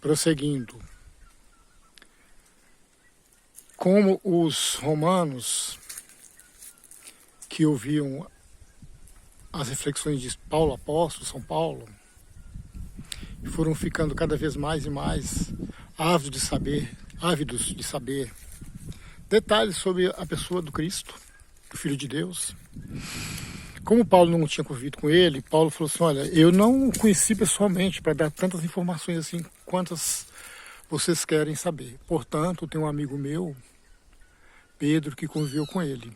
Prosseguindo. Como os romanos que ouviam as reflexões de Paulo Apóstolo, São Paulo, foram ficando cada vez mais e mais ávidos de saber detalhes sobre a pessoa do Cristo, o Filho de Deus. Como Paulo não tinha convivido com ele, Paulo falou assim: olha, eu não o conheci pessoalmente para dar tantas informações assim quantas vocês querem saber. Portanto, tem um amigo meu, Pedro, que conviveu com ele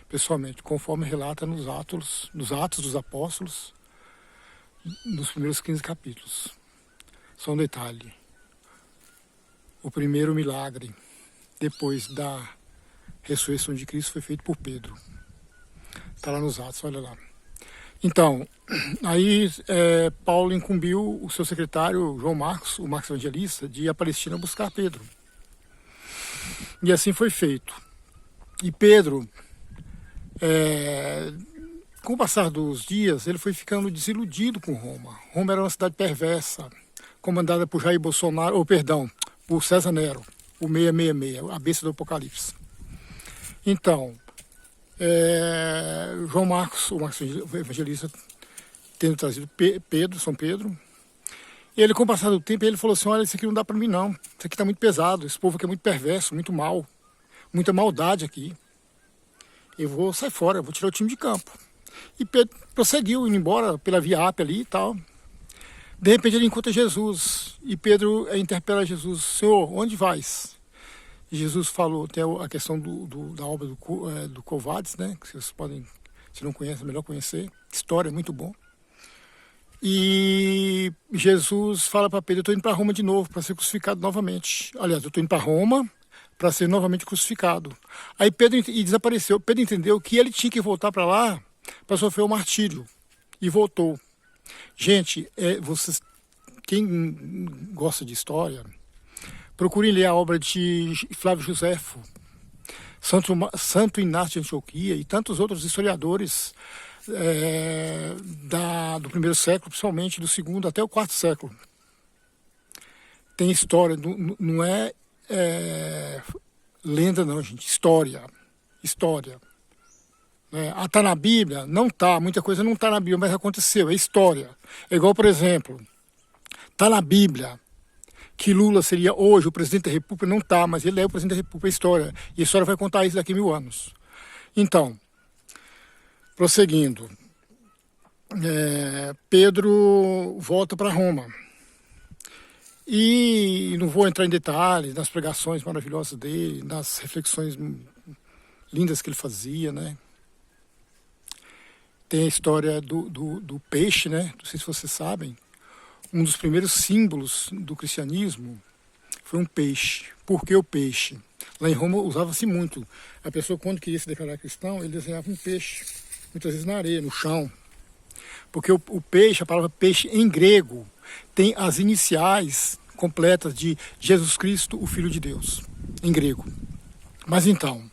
pessoalmente, conforme relata nos Atos dos Apóstolos, nos primeiros 15 capítulos. Só um detalhe: o primeiro milagre depois da ressurreição de Cristo foi feito por Pedro. Está lá nos Atos, olha lá. Então, aí Paulo incumbiu o seu secretário, João Marcos, o Marcos Evangelista, de ir à Palestina buscar Pedro. E assim foi feito. E Pedro, com o passar dos dias, ele foi ficando desiludido com Roma. Roma era uma cidade perversa, comandada por Jair Bolsonaro, por César Nero, o 666, a besta do Apocalipse. Então, João Marcos, o Marcos Evangelista, tendo trazido São Pedro, ele, com o passar do tempo, ele falou assim: olha, isso aqui não dá para mim não, isso aqui está muito pesado, esse povo aqui é muito perverso, muito mal, muita maldade aqui, eu vou sair fora, eu vou tirar o time de campo. E Pedro prosseguiu, indo embora pela Via Ápia ali e tal. De repente ele encontra Jesus, e Pedro interpela Jesus: Senhor, onde vais? E Jesus falou, tem a questão da obra do Quo Vadis, né, que vocês podem, se não conhecem, é melhor conhecer, história, muito bom. E Jesus fala para Pedro: eu estou indo para Roma de novo, para ser crucificado novamente. Aliás, eu estou indo para Roma para ser novamente crucificado. Aí Pedro desapareceu. Pedro entendeu que ele tinha que voltar para lá para sofrer o martírio. E voltou. Gente, vocês, quem gosta de história, procurem ler a obra de Flávio Josefo, Santo Inácio de Antioquia e tantos outros historiadores do primeiro século, principalmente do segundo até o quarto século. Tem história, não é lenda não, gente, história. Está na Bíblia? Não está, muita coisa não está na Bíblia, mas aconteceu, é história. É igual, por exemplo, está na Bíblia que Lula seria hoje o presidente da República, não está, mas ele é o presidente da República, é história. E a história vai contar isso daqui a 1000 anos. Então, prosseguindo, Pedro volta para Roma. E não vou entrar em detalhes nas pregações maravilhosas dele, nas reflexões lindas que ele fazia, né? Tem a história do peixe, né? Não sei se vocês sabem. Um dos primeiros símbolos do cristianismo foi um peixe. Por que o peixe? Lá em Roma usava-se muito. A pessoa, quando queria se declarar cristão, ele desenhava um peixe, muitas vezes na areia, no chão. Porque o peixe, a palavra peixe em grego, tem as iniciais completas de Jesus Cristo, o Filho de Deus, em grego. Mas então,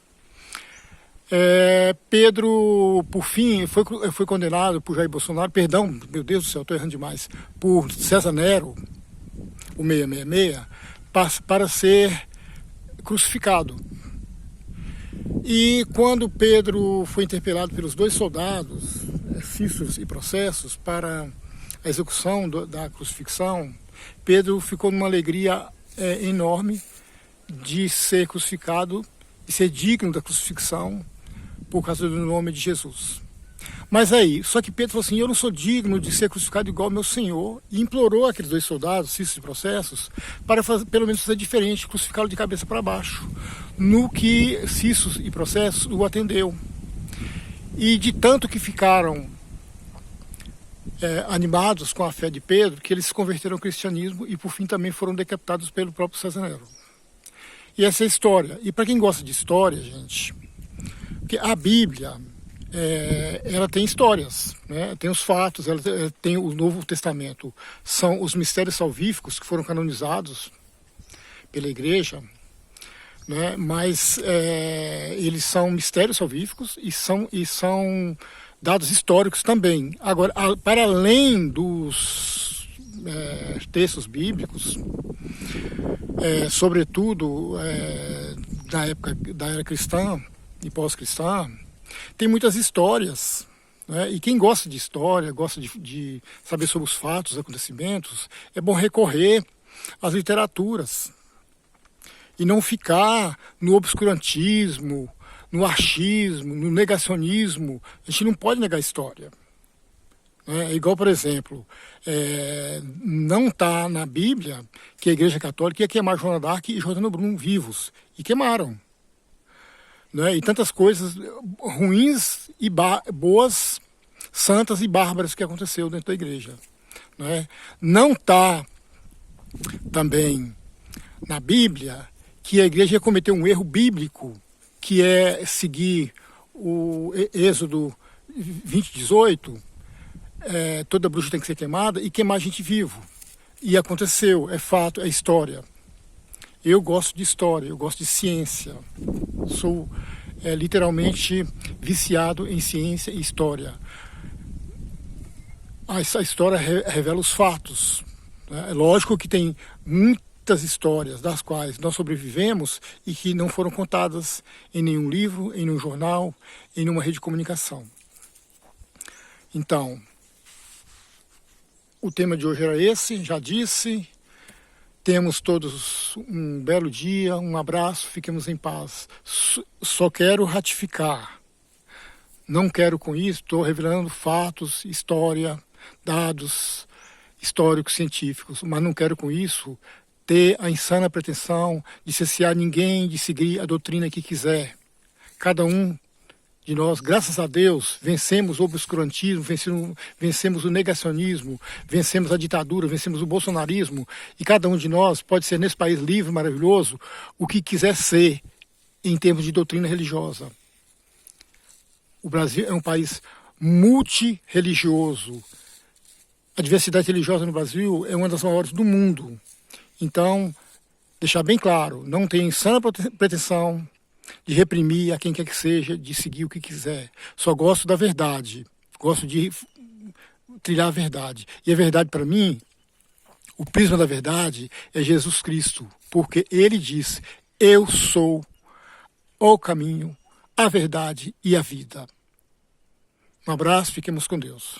Pedro, por fim, foi condenado por Jair Bolsonaro, perdão, meu Deus do céu, estou errando demais, por César Nero, o 666, para ser crucificado. E quando Pedro foi interpelado pelos 2 soldados, Cícios e Processos, para a execução da crucifixão, Pedro ficou numa alegria enorme de ser crucificado e ser digno da crucifixão por causa do nome de Jesus. Mas aí, só que Pedro falou assim: eu não sou digno de ser crucificado igual ao meu Senhor, e implorou aqueles 2 soldados, Cícios e Processos, para pelo menos fazer diferente, crucificá-lo de cabeça para baixo, no que Cícios e Processos o atendeu. E de tanto que ficaram animados com a fé de Pedro, que eles se converteram ao cristianismo e por fim também foram decapitados pelo próprio César Nero. E essa é a história. E para quem gosta de história, gente, porque a Bíblia, ela tem histórias, né? Tem os fatos, ela tem o Novo Testamento, são os mistérios salvíficos que foram canonizados pela igreja, né? Mas eles são mistérios salvíficos e são dados históricos também. Agora, para além dos textos bíblicos, sobretudo da época da era cristã e pós-cristã, tem muitas histórias, né? E quem gosta de história, gosta de saber sobre os fatos, os acontecimentos, é bom recorrer às literaturas e não ficar no obscurantismo, no achismo, no negacionismo. A gente não pode negar a história. É igual, por exemplo, não está na Bíblia que a Igreja Católica ia queimar Joana d'Arc e Jordano Bruno vivos. E queimaram. Né? E tantas coisas ruins e boas, santas e bárbaras que aconteceu dentro da Igreja. Né? Não está também na Bíblia que a Igreja ia cometer um erro bíblico, que é seguir o Êxodo 20:18, toda bruxa tem que ser queimada, e queimar gente vivo. E aconteceu, é fato, é história. Eu gosto de história, eu gosto de ciência. Sou literalmente viciado em ciência e história. Essa história revela os fatos. Né? É lógico que tem muitas histórias das quais nós sobrevivemos e que não foram contadas em nenhum livro, em nenhum jornal, em nenhuma rede de comunicação. Então, o tema de hoje era esse, já disse. Temos todos um belo dia, um abraço, fiquemos em paz. Só quero ratificar. Não quero com isso, estou revelando fatos, história, dados históricos, científicos, mas não quero com isso ter a insana pretensão de cessear ninguém, de seguir a doutrina que quiser. Cada um de nós, graças a Deus, vencemos o obscurantismo, vencemos o negacionismo, vencemos a ditadura, vencemos o bolsonarismo, e cada um de nós pode ser nesse país livre, maravilhoso, o que quiser ser em termos de doutrina religiosa. O Brasil é um país multirreligioso. A diversidade religiosa no Brasil é uma das maiores do mundo. Então, deixar bem claro, não tem insana pretensão de reprimir a quem quer que seja, de seguir o que quiser. Só gosto da verdade, gosto de trilhar a verdade. E a verdade, para mim, o prisma da verdade é Jesus Cristo, porque ele diz: eu sou o caminho, a verdade e a vida. Um abraço, fiquemos com Deus.